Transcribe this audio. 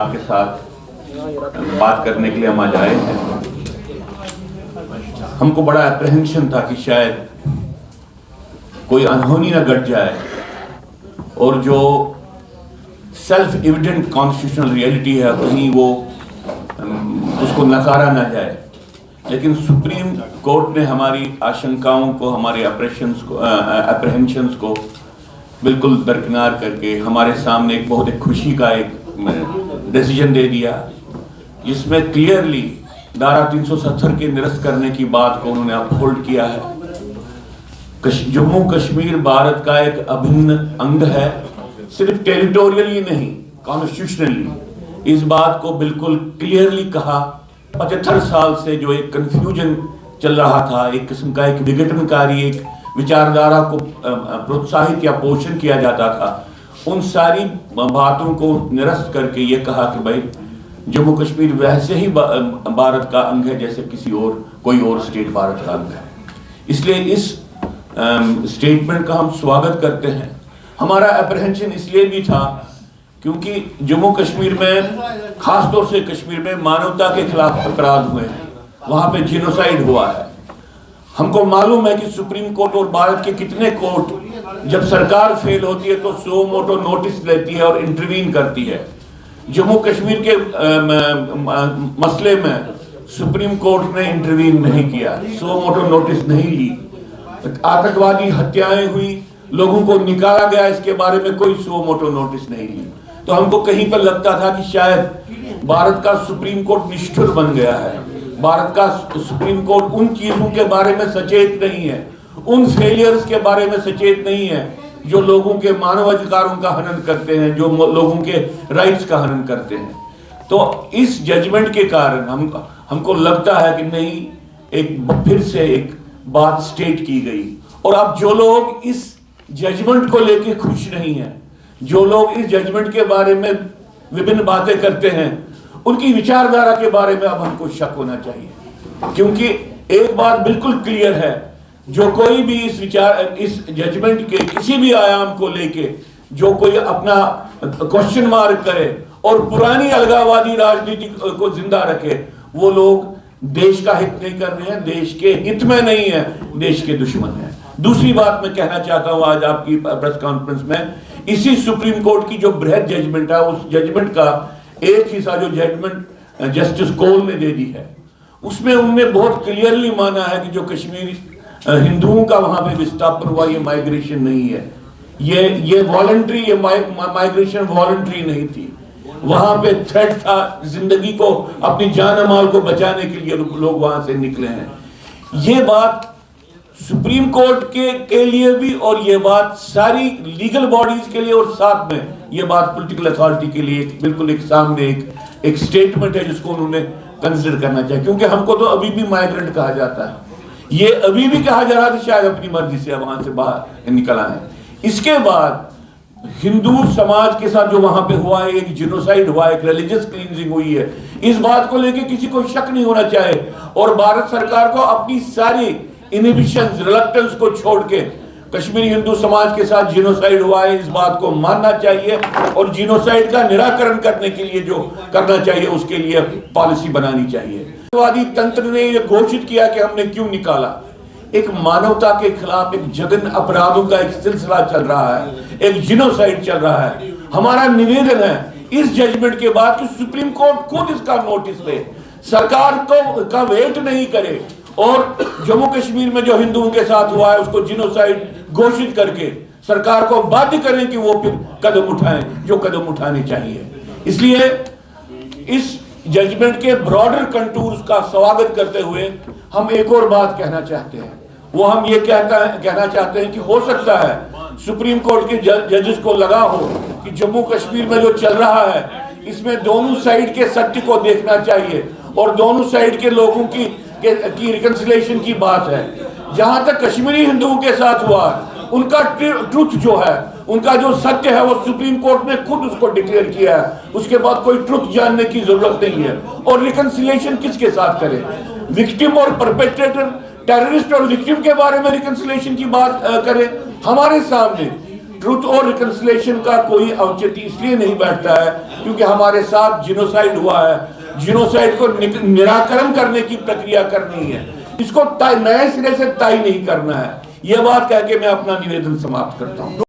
आपके साथ बात करने के लिए हम आज आए हैं। हमको बड़ा अप्रहेंशन था कि शायद कोई अनहोनी ना घट जाए और जो सेल्फ एविडेंट कॉन्स्टिट्यूशनल रियलिटी है कहीं वो उसको नकारा ना जाए, लेकिन सुप्रीम कोर्ट ने हमारी आशंकाओं को, हमारे अप्रहेंशंस को बिल्कुल दरकिनार करके हमारे सामने एक बहुत खुशी का एक डिसीजन दे दिया, जिसमें क्लियरली धारा 370 के निरस्त करने की बात को उन्होंने अपहोल्ड किया है। जम्मू कश्मीर भारत का एक अभिन्न अंग है, सिर्फ टेरिटोरियली नहीं, कॉन्स्टिट्यूशनली। इस बात को बिल्कुल क्लियरली कहा। 75 साल से जो एक कंफ्यूजन चल रहा था, एक किस्म का एक विघटनकारी एक विचारधारा को प्रोत्साहित या पोषण किया जाता था, उन सारी बातों को निरस्त करके ये कहा कि भाई जम्मू कश्मीर वैसे ही भारत का अंग है जैसे कोई और स्टेट भारत का अंग है। इसलिए इस स्टेटमेंट का हम स्वागत करते हैं। हमारा अप्रहेंशन इसलिए भी था क्योंकि जम्मू कश्मीर में, खासतौर से कश्मीर में मानवता के खिलाफ अपराध हुए हैं, वहां पे जिनोसाइड हुआ है। हमको मालूम है कि सुप्रीम कोर्ट और भारत के कितने कोर्ट जब सरकार फेल होती है तो सो मोटो नोटिस लेती है और इंटरवीन करती है। जम्मू कश्मीर के मसले में सुप्रीम कोर्ट ने इंटरवीन नहीं किया, सो मोटो नोटिस नहीं ली। आतंकवादी हत्याएं हुई, लोगों को निकाला गया, इसके बारे में कोई सो मोटो नोटिस नहीं ली। तो हमको कहीं पर लगता था कि शायद भारत का सुप्रीम कोर्ट निष्ठुर बन गया है, भारत का सुप्रीम कोर्ट उन चीजों के बारे में सचेत नहीं है, उन फेलियर्स के बारे में सचेत नहीं है जो लोगों के मानवाधिकारों का हनन करते हैं, जो लोगों के राइट्स का हनन करते हैं। तो इस जजमेंट के कारण हमको लगता है कि नहीं, एक फिर से एक बात स्टेट की गई। और अब जो लोग इस जजमेंट को लेके खुश नहीं हैं, जो लोग इस जजमेंट के बारे में विभिन्न बातें करते हैं, उनकी विचारधारा के बारे में अब हमको शक होना चाहिए। क्योंकि एक बात बिल्कुल क्लियर है, जो कोई भी इस जजमेंट के किसी भी आयाम को लेके जो कोई अपना क्वेश्चन मार्क करे और पुरानी अलगाववादी राजनीति को जिंदा रखे, वो लोग देश का हित नहीं कर रहे हैं, देश के हित में नहीं है, देश के दुश्मन है। दूसरी बात मैं कहना चाहता हूं आज आपकी प्रेस कॉन्फ्रेंस में, इसी सुप्रीम कोर्ट की जो बृहद जजमेंट है, उस जजमेंट का एक हिस्सा जो जजमेंट जस्टिस कौल ने दे दी है, उसमें उन्होंने बहुत क्लियरली माना है कि जो कश्मीर हिंदुओं का वहां पे विस्थापन हुआ, ये माइग्रेशन नहीं है, ये वॉलंटरी, ये माइग्रेशन वॉलंटरी नहीं थी। वहां पे थ्रेट था, जिंदगी को, अपनी जान माल को बचाने के लिए लोग वहां से निकले हैं। ये बात सुप्रीम कोर्ट के लिए भी, और ये बात सारी लीगल बॉडीज के लिए, और साथ में ये बात पॉलिटिकल अथॉरिटी के लिए बिल्कुल एक सामने एक स्टेटमेंट है जिसको उन्होंने कंसिडर करना चाहिए। क्योंकि हमको तो अभी भी माइग्रेंट कहा जाता है, ये अभी भी कहा जा रहा था शायद अपनी मर्जी से वहां से बाहर निकल आए। इसके बाद हिंदू समाज के साथ जो वहां पे हुआ है, एक जिनोसाइड हुआ है, एक रिलीजियस क्लींजिंग हुई है, इस बात को लेके किसी को शक नहीं होना चाहिए। और भारत सरकार को अपनी सारी इनहिबिशंस, रिलक्टेंस को छोड़ के कश्मीरी हिंदू समाज के साथ जिनोसाइड हुआ है, इस बात को मानना चाहिए और जिनोसाइड का निराकरण करने के लिए जो करना चाहिए उसके लिए पॉलिसी बनानी चाहिए। आतंकवादी तंत्र ने यह घोषित किया कि हमने क्यों निकाला। एक मानवता के खिलाफ एक जघन्य अपराधों का एक सिलसिला चल रहा है, एक जिनोसाइड चल रहा है। हमारा निवेदन है इस जजमेंट के बाद कि सुप्रीम कोर्ट खुद इसका नोटिस ले, सरकार का वेट नहीं करे और जम्मू कश्मीर में जो हिंदुओं के साथ हुआ है उसको जिनोसाइड घोषित करके सरकार को बाध्य करें कि वो फिर कदम उठाएं जो कदम उठाने चाहिए। इसलिए इस जजमेंट के ब्रॉडर कंटूर्स का स्वागत करते हुए हम एक और बात कहना चाहते हैं। वो हम ये कहना चाहते हैं कि हो सकता है सुप्रीम कोर्ट के जजेस को लगा हो कि जम्मू कश्मीर में जो चल रहा है इसमें दोनों साइड के सत्य को देखना चाहिए और दोनों साइड के लोगों की रिकंसिलिएशन की बात है। जहां तक कश्मीरी हिंदुओं के साथ हुआ, उनका ट्रुथ जो है, उनका जो सत्य है, वो सुप्रीम कोर्ट ने खुद उसको डिक्लेयर किया है। उसके बाद कोई ट्रुथ जानने की जरूरत नहीं है। और रिकंसिलिएशन किसके साथ करें? विक्टिम और परपेट्रेटर, टेररिस्ट और विक्टिम के बारे में रिकंसिलिएशन की बात करें। हमारे सामने ट्रुथ और रिकंसिलिएशन का कोई औचित्य इसलिए नहीं बैठता है क्योंकि हमारे साथ जिनोसाइड हुआ है। जिनोसाइड को निराकरण करने की प्रक्रिया करनी है, इसको नए सिरे से तय नहीं करना है। यह बात कह के मैं अपना निवेदन समाप्त करता हूं।